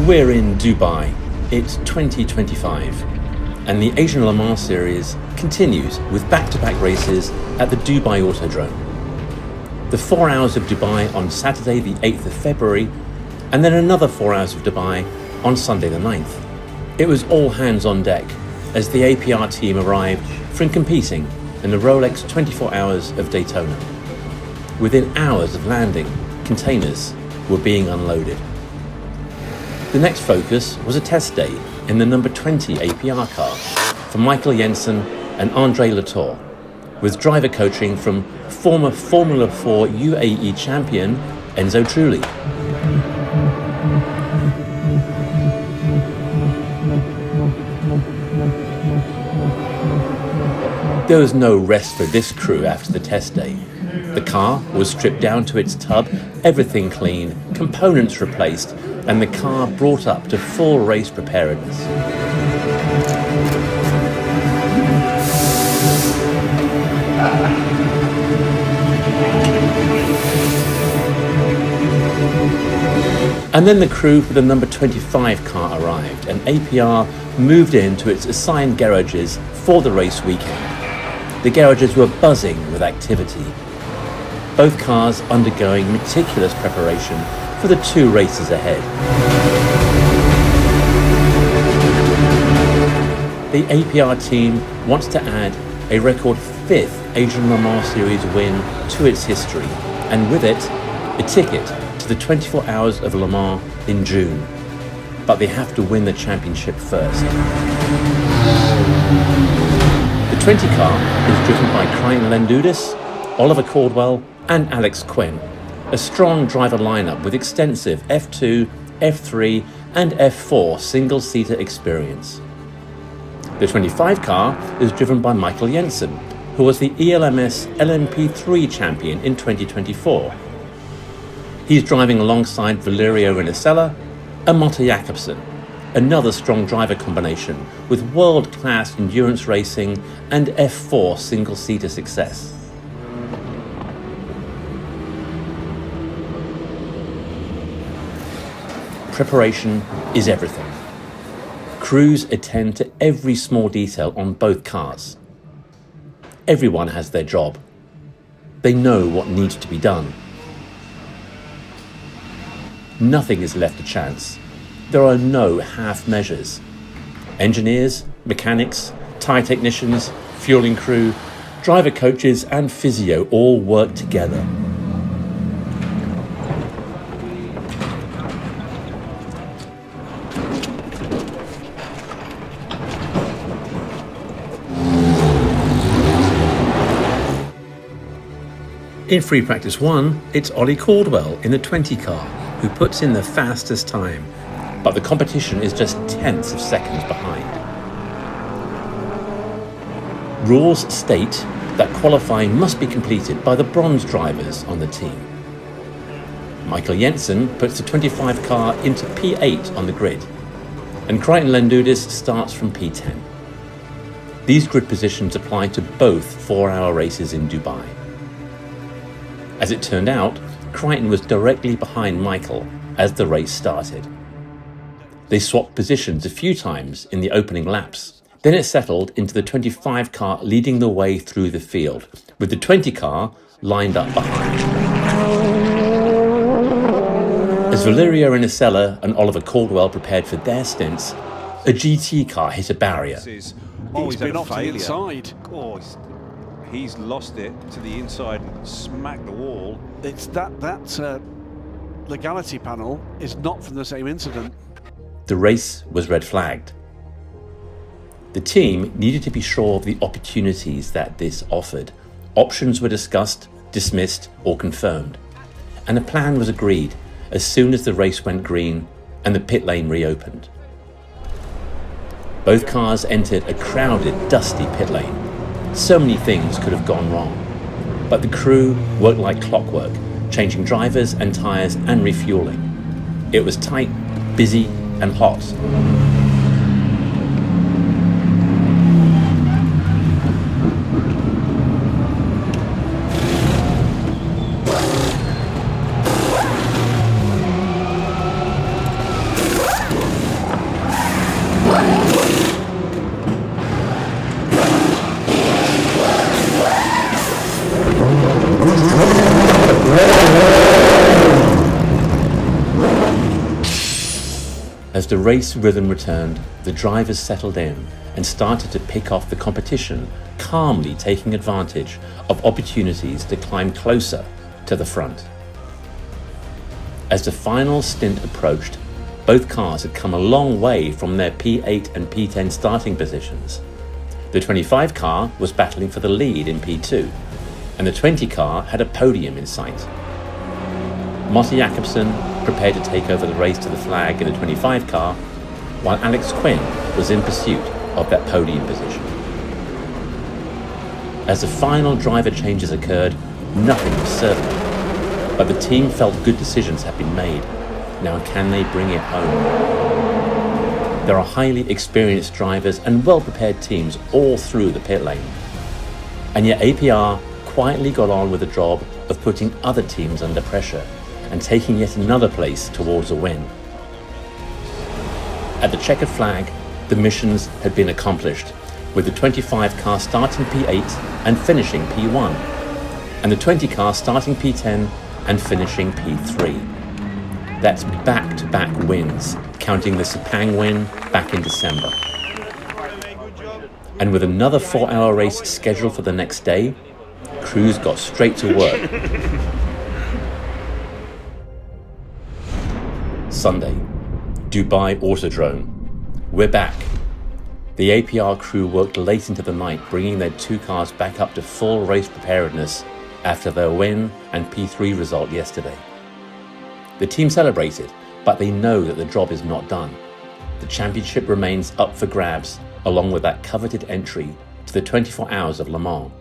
We're in Dubai. It's 2025, and the Asian Le Mans Series continues with back-to-back races at the Dubai Autodrome. The 4 hours of Dubai on Saturday the 8th of February, and then another 4 hours of Dubai on Sunday the 9th. It was all hands on deck as the APR team arrived from competing in the Rolex 24 Hours of Daytona. Within hours of landing, containers were being unloaded. The next focus was a test day in the number 20 APR car for Michael Jensen and Andre Latour, with driver coaching from former Formula 4 UAE champion Enzo Trulli. There was no rest for this crew after the test day. The car was stripped down to its tub, everything clean, components replaced, and the car brought up to full race preparedness. And then the crew for the number 25 car arrived, and APR moved into its assigned garages for the race weekend. The garages were buzzing with activity. Both cars undergoing meticulous preparation for the 2 races ahead. The APR team wants to add a record 5th Asian Le Mans Series win to its history, and with it, a ticket to the 24 Hours of Le Mans in June. But they have to win the championship first. The 20 car is driven by Crichton Lendudis, Oliver Caldwell, and Alex Quinn, a strong driver lineup with extensive F2, F3, and F4 single-seater experience. The 25 car is driven by Michael Jensen, who was the ELMS LMP3 champion in 2024. He's driving alongside Valerio Rinicella and Motta Jakobsen, another strong driver combination with world-class endurance racing and F4 single-seater success. Preparation is everything. Crews attend to every small detail on both cars. Everyone has their job. They know what needs to be done. Nothing is left to chance. There are no half measures. Engineers, mechanics, tyre technicians, fueling crew, driver coaches and physio all work together. In free practice 1, it's Ollie Caldwell in the 20 car who puts in the fastest time, but the competition is just tenths of seconds behind. Rules state that qualifying must be completed by the bronze drivers on the team. Michael Jensen puts the 25 car into P8 on the grid, and Crichton Lendudis starts from P10. These grid positions apply to both 4-hour races in Dubai. As it turned out, Crichton was directly behind Michael as the race started. They swapped positions a few times in the opening laps. Then it settled into the 25 car leading the way through the field, with the 20 car lined up behind. As Valerio Rinicella and Oliver Caldwell prepared for their stints, a GT car hit a barrier. He's been off to the inside. He's lost it to the inside and smacked the wall. It's that legality panel is not from the same incident. The race was red flagged. The team needed to be sure of the opportunities that this offered. Options were discussed, dismissed, or confirmed. And a plan was agreed as soon as the race went green and the pit lane reopened. Both cars entered a crowded, dusty pit lane. So many things could have gone wrong, but the crew worked like clockwork, changing drivers and tyres and refueling. It was tight, busy and hot. As the race rhythm returned, the drivers settled in and started to pick off the competition, calmly taking advantage of opportunities to climb closer to the front. As the final stint approached, both cars had come a long way from their P8 and P10 starting positions. The 25 car was battling for the lead in P2, and the 20 car had a podium in sight. Motty Jakobsen prepared to take over the race to the flag in the 25 car, while Alex Quinn was in pursuit of that podium position. As the final driver changes occurred, nothing was certain, but the team felt good decisions had been made. Now can they bring it home? There are highly experienced drivers and well-prepared teams all through the pit lane. And yet APR quietly got on with the job of putting other teams under pressure and taking yet another place towards a win. At the checkered flag, the missions had been accomplished, with the 25 car starting P8 and finishing P1, and the 20 car starting P10 and finishing P3. That's back-to-back wins, counting the Sepang win back in December. And with another 4-hour race scheduled for the next day, crews got straight to work. Sunday, Dubai Autodrome. We're back. The APR crew worked late into the night, bringing their 2 cars back up to full race preparedness after their win and P3 result yesterday. The team celebrated, but they know that the job is not done. The championship remains up for grabs, along with that coveted entry to the 24 Hours of Le Mans.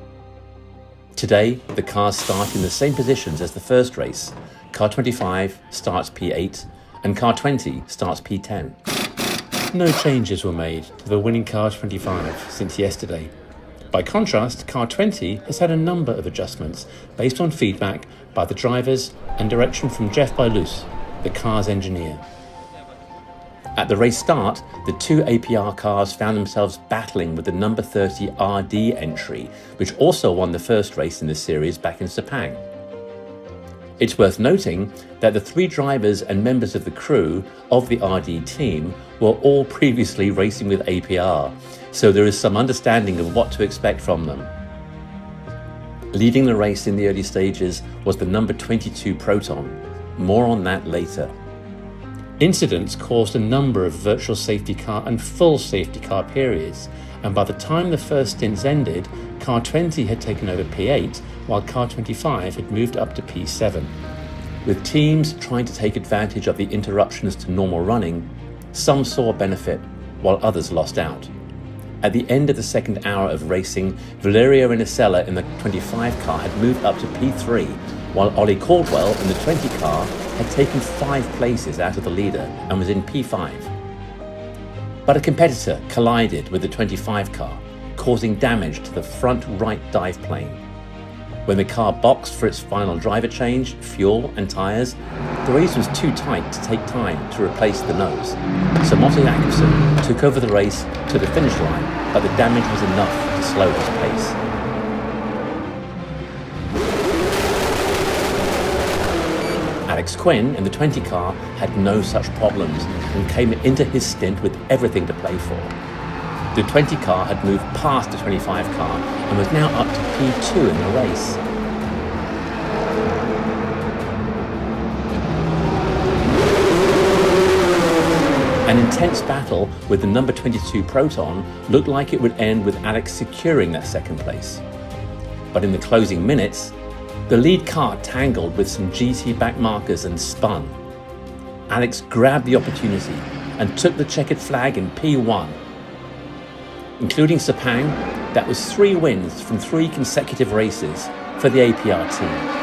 Today, the cars start in the same positions as the first race. Car 25 starts P8 and car 20 starts P10. No changes were made to the winning car 25 since yesterday. By contrast, car 20 has had a number of adjustments based on feedback by the drivers and direction from Jeff Bailous, the car's engineer. At the race start, the 2 APR cars found themselves battling with the number 30 RD entry, which also won the first race in the series back in Sepang. It's worth noting that the 3 drivers and members of the crew of the RD team were all previously racing with APR, so there is some understanding of what to expect from them. Leading the race in the early stages was the number 22 Proton. More on that later. Incidents caused a number of virtual safety car and full safety car periods, and by the time the first stints ended, car 20 had taken over P8, while car 25 had moved up to P7. With teams trying to take advantage of the interruptions to normal running, some saw benefit, while others lost out. At the end of the second hour of racing, Valerio Inicella in the 25 car had moved up to P3, while Ollie Caldwell in the 20 car had taken 5 places out of the leader and was in P5. But a competitor collided with the 25 car, causing damage to the front right dive plane. When the car boxed for its final driver change, fuel and tyres, the race was too tight to take time to replace the nose. So Motty Jakobsen took over the race to the finish line, but the damage was enough to slow his pace. Alex Quinn in the 20 car had no such problems and came into his stint with everything to play for. The 20 car had moved past the 25 car and was now up to P2 in the race. An intense battle with the number 22 Proton looked like it would end with Alex securing that second place. But in the closing minutes, the lead car tangled with some GT back markers and spun. Alex grabbed the opportunity and took the checkered flag in P1. Including Sepang, that was 3 wins from 3 consecutive races for the APR team.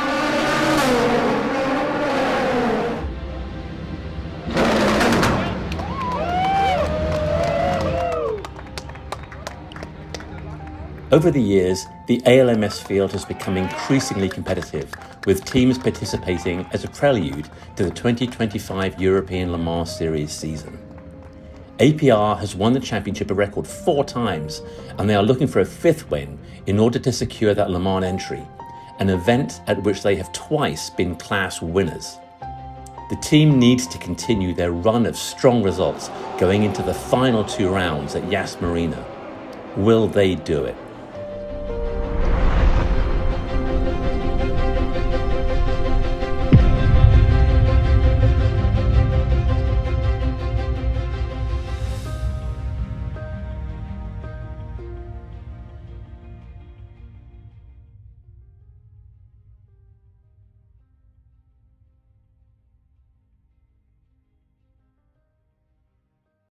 Over the years, the ALMS field has become increasingly competitive, with teams participating as a prelude to the 2025 European Le Mans Series season. APR has won the championship a record 4 times, and they are looking for a 5th win in order to secure that Le Mans entry, an event at which they have twice been class winners. The team needs to continue their run of strong results going into the final 2 rounds at Yas Marina. Will they do it?